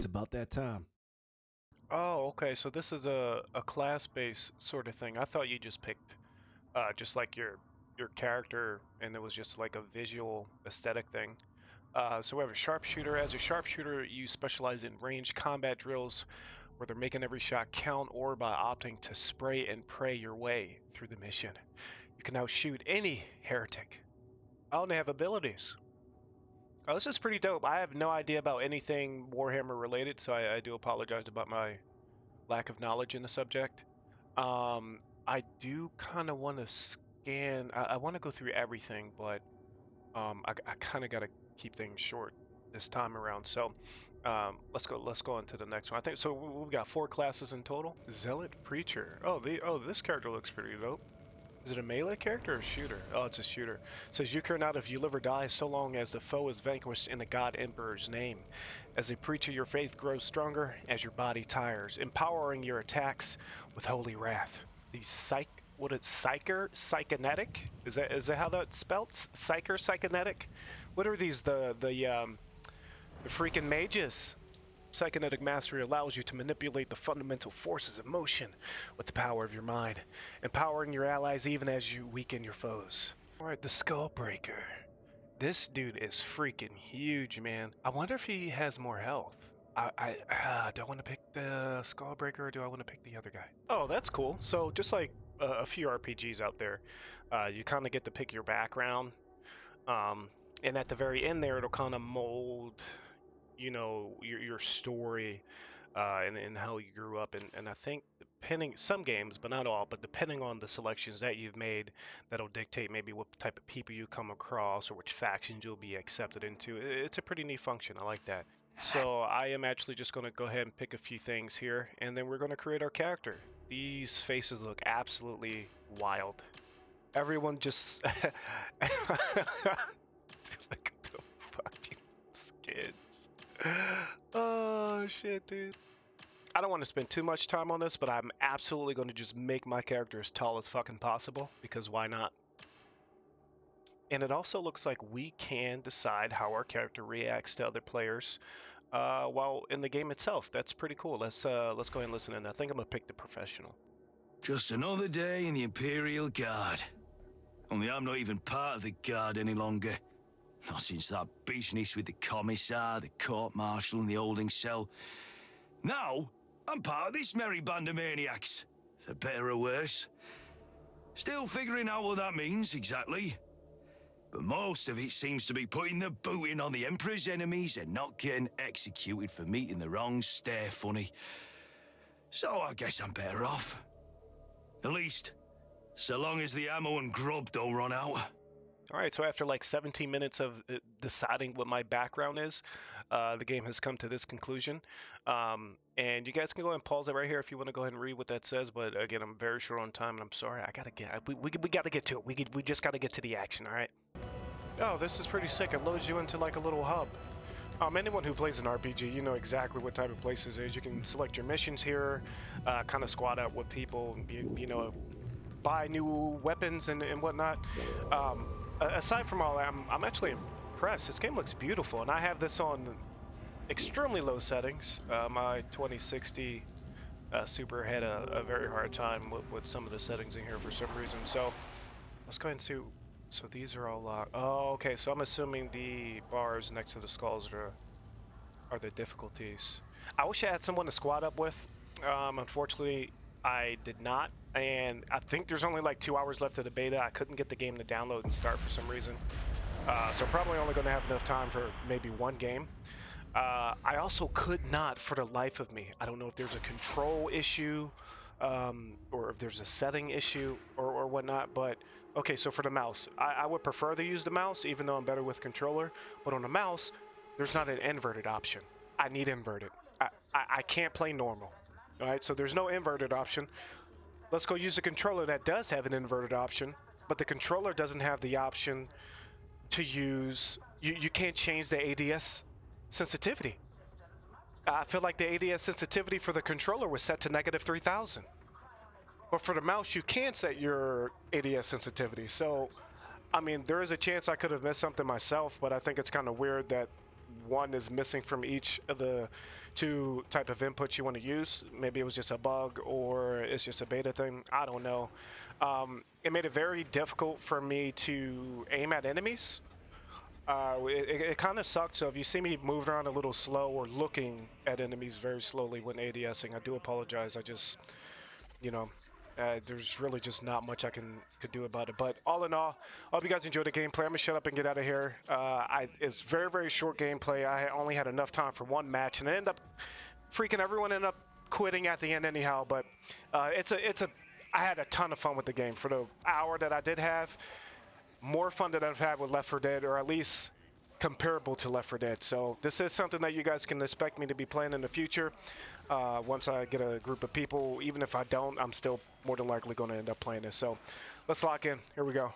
about that time. Oh, okay. So this is a class-based sort of thing. I thought you just picked just like your character, and it was just like a visual aesthetic thing. So we have a sharpshooter. As a sharpshooter, you specialize in range combat drills where they're making every shot count, or by opting to spray and pray your way through the mission. You can now shoot any heretic. Oh, and they have abilities. Oh, this is pretty dope. I have no idea about anything Warhammer related, so I do apologize about my lack of knowledge in the subject. I do kind of want to scan. I want to go through everything, but I kind of got to keep things short this time around. So let's go on to the next one. I think so. We've got 4 classes in total. Zealot, preacher. This character looks pretty dope. Is it a melee character or a shooter? Oh, it's a shooter. It says you care not if you live or die so long as the foe is vanquished in the God Emperor's name. As a preacher, your faith grows stronger as your body tires, empowering your attacks with holy wrath. The psychonetic? Is that how that's spelled? Psychonetic? What are these? The freaking mages. Psychonetic mastery allows you to manipulate the fundamental forces of motion with the power of your mind, empowering your allies even as you weaken your foes. Alright, the Skullbreaker. This dude is freaking huge, man. I wonder if he has more health. Do I want to pick the Skullbreaker or do I want to pick the other guy? Oh, that's cool. So just like a few RPGs out there, you kind of get to pick your background. And at the very end there, it'll kind of mold your story and how you grew up, and I think depending some games, but not all, but depending on the selections that you've made, that'll dictate maybe what type of people you come across or which factions you'll be accepted into. It's a pretty neat function. I like that. So I am actually just going to go ahead and pick a few things here, and then we're going to create our character. These faces look absolutely wild. Everyone just look at the fucking skins. Oh shit, dude. I don't want to spend too much time on this, but I'm absolutely going to just make my character as tall as fucking possible, because why not? And it also looks like we can decide how our character reacts to other players while in the game itself. That's pretty cool. Let's go ahead and listen in. I think I'm gonna pick the professional. Just another day in the Imperial Guard. Only I'm not even part of the Guard any longer. Not since that business with the Commissar, the Court-Martial and the holding cell. Now, I'm part of this merry band of maniacs. For better or worse. Still figuring out what that means, exactly. But most of it seems to be putting the boot in on the Emperor's enemies and not getting executed for meeting the wrong stare funny. So I guess I'm better off. At least, so long as the ammo and grub don't run out. All right, so after like 17 minutes of deciding what my background is, the game has come to this conclusion. And you guys can go ahead and pause it right here if you want to go ahead and read what that says. But again, I'm very short on time, and I'm sorry. We got to get to it. We just got to get to the action. All right. Oh, this is pretty sick. It loads you into like a little hub. Anyone who plays an RPG, you know exactly what type of place this is. You can select your missions here, kind of squad out with people, you know, buy new weapons and whatnot. Aside from all that, I'm actually impressed. This game looks beautiful, and I have this on extremely low settings. My 2060 Super had a very hard time with some of the settings in here for some reason. So let's go ahead and see. So these are all locked. Oh, okay. So I'm assuming the bars next to the skulls are the difficulties. I wish I had someone to squad up with. Unfortunately, I did not. And I think there's only like 2 hours left of the beta. I couldn't get the game to download and start for some reason. So probably only going to have enough time for maybe one game. I also could not for the life of me. I don't know if there's a control issue or if there's a setting issue or whatnot. But okay, so for the mouse, I would prefer to use the mouse, even though I'm better with controller. But on the mouse, there's not an inverted option. I need inverted. I can't play normal. All right, so there's no inverted option. Let's go use the controller that does have an inverted option, but the controller doesn't have the option to use. You can't change the ADS sensitivity. I feel like the ADS sensitivity for the controller was set to -3000. But for the mouse, you can set your ADS sensitivity. So, I mean, there is a chance I could have missed something myself, but I think it's kind of weird that one is missing from each of the two type of inputs you want to use. Maybe it was just a bug or it's just a beta thing. I don't know. It made it very difficult for me to aim at enemies. It kind of sucked. So if you see me moving around a little slow or looking at enemies very slowly when ADSing, I do apologize. I just, you know, there's really just not much I could do about it. But all in all, I hope you guys enjoyed the gameplay. I'm gonna shut up and get out of here. It's very short gameplay. I only had enough time for one match, and it ended up everyone ended up quitting at the end anyhow. But I had a ton of fun with the game for the hour that I did have. More fun than I've had with Left 4 Dead, or at least comparable to Left 4 Dead. So this is something that you guys can expect me to be playing in the future. Once I get a group of people, even if I don't, I'm still more than likely going to end up playing this. So let's lock in. Here we go.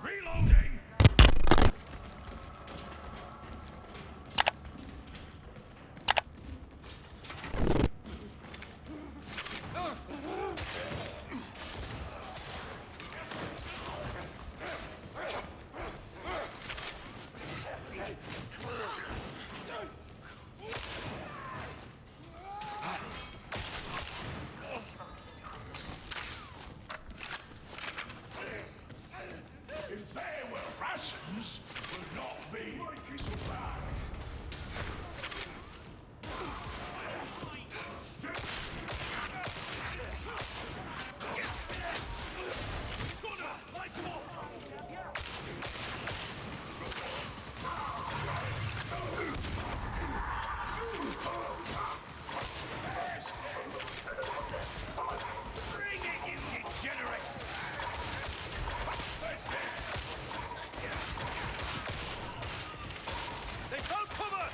Reloading! If there were rations, would not be so bad. Bring it, you degenerates! They found cover!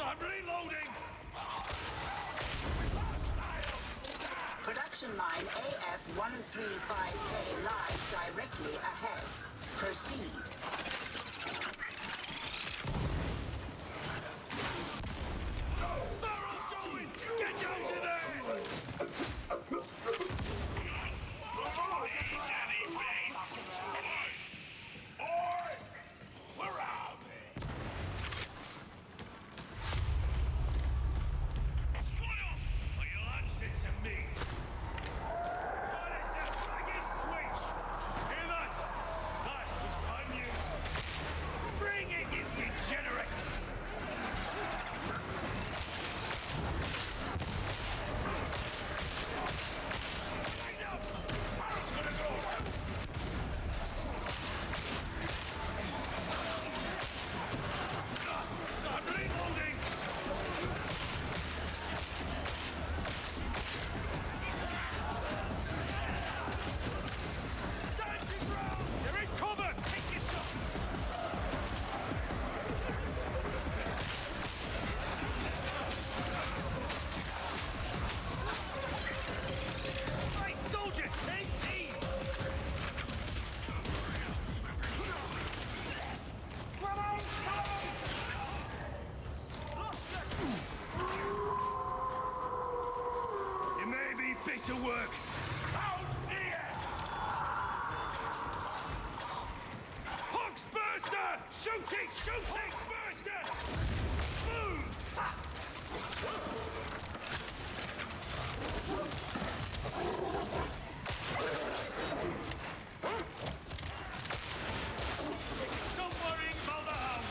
I'm reloading! Production line AF-135K lies directly ahead. Proceed. Barrel's going! Get out of there! Where are they? Squad up, or you'll answer to me. That is a friggin' switch! Hear that? That was bad news. Bring it, you degenerates! It's gonna go! I'm reloading! Stand your ground! You're in cover! Take your shots! Right, soldiers! Same team! It may be bitter work. Out here! Hogs burster! Shooting! Shooting! Burster! Boom! Stop worrying about the house!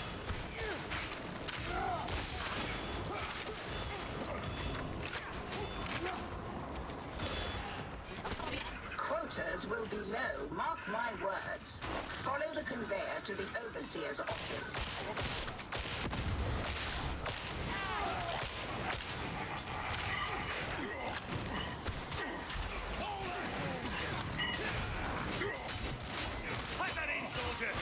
Quotas will be low, mark my words. Follow the conveyor to the Overseer's office. Pipe that in, soldier!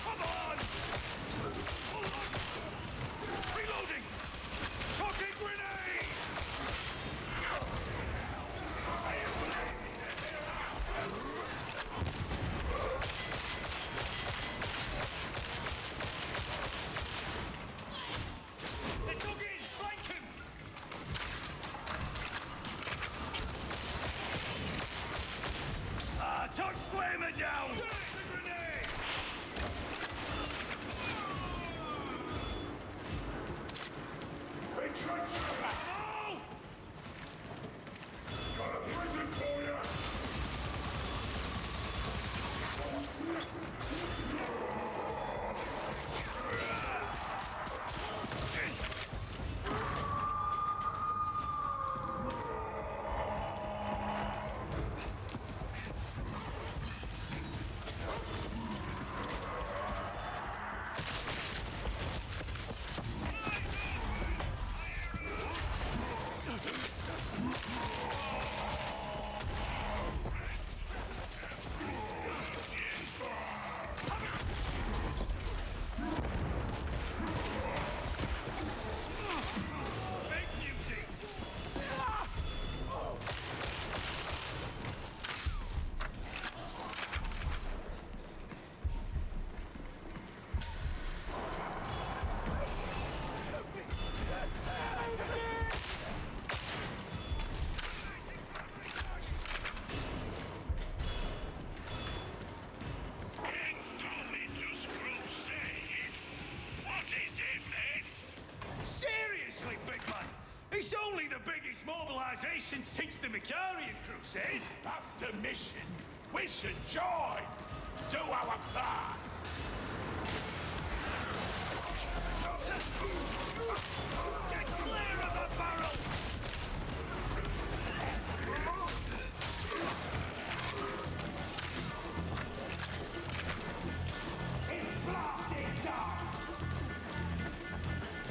Come on! civilization since the Macarian Crusade. After mission, we should join. Do our part. Get clear of the barrel! It's blasting time.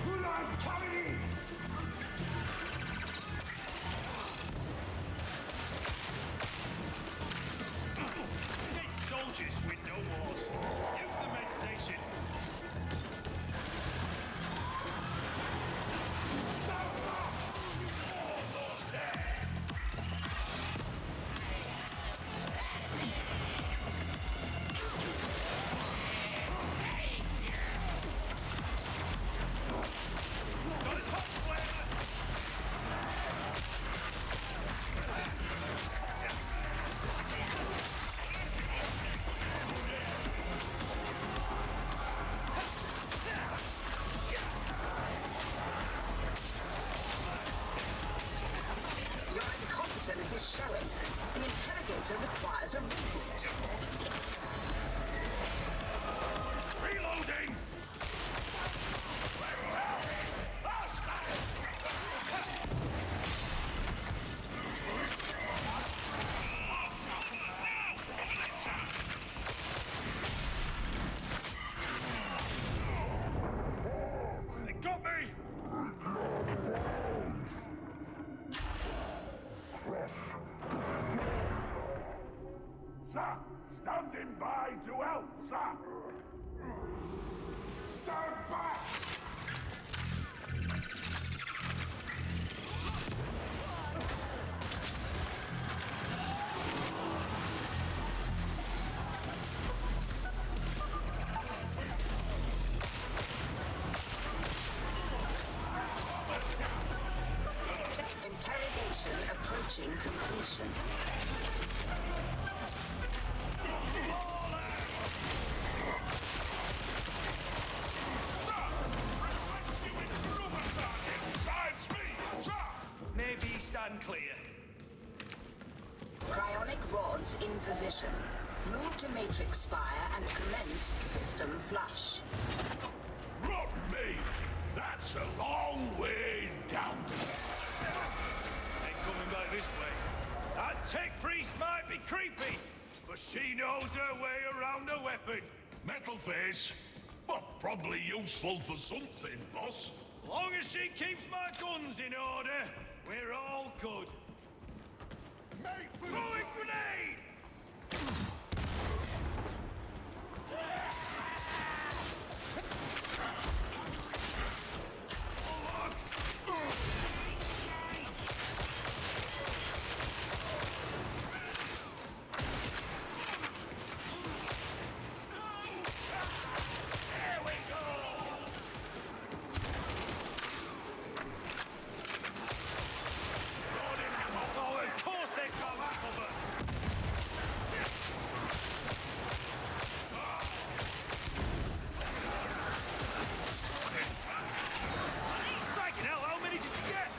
Grenade coming in. It's soldiers win no wars. Use the med station. Got a top flare! Your incompetence is showing. The interrogator requires a reboot. Reloading. They got me! Sir, standing by to help, sir. Stand back. Interrogation approaching completion. Maybe stand clear. Cryonic rods in position. Move to matrix spire and commence system flush. Rot me! That's a long way down. Ain't coming back this way. That tech priest might be creepy, but she knows her way around a weapon. Metal face. Well, probably useful for something, boss. Long as she keeps my guns in order, we're all good. Throwing grenade! There we go! Oh, of course they got cover! Fucking hell, how many did you get?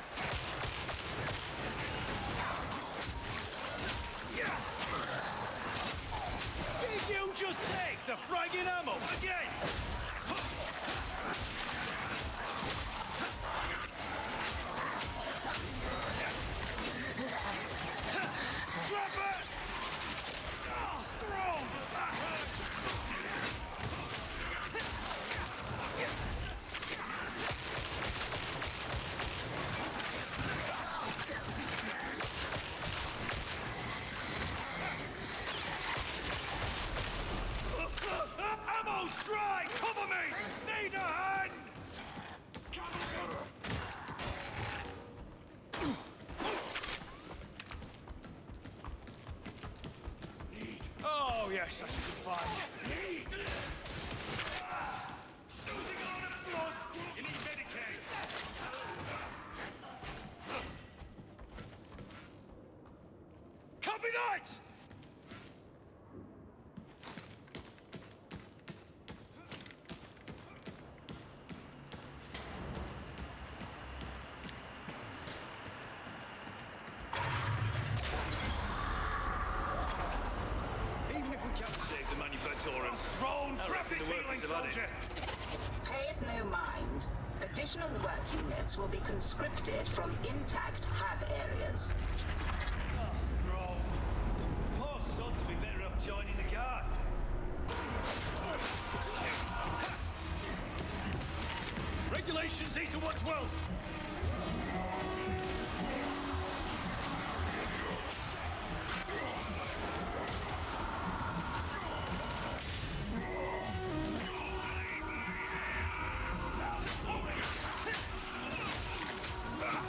Did you just take the fragging ammo again? Drop it! Oh, throw! That hurts! Ammo's dry! Cover me! Need a hand! Oh, yes, that's a good find. Losing a lot of blood. You need Medicaid. Copy that! tore him. Thrown, I grab reckon this the healing workers have had it. soldier! Pay it no mind. Additional work units will be conscripted from intact hab areas. Oh, throw. Poor sons will be better off joining the guard. Regulations, eat to what's well.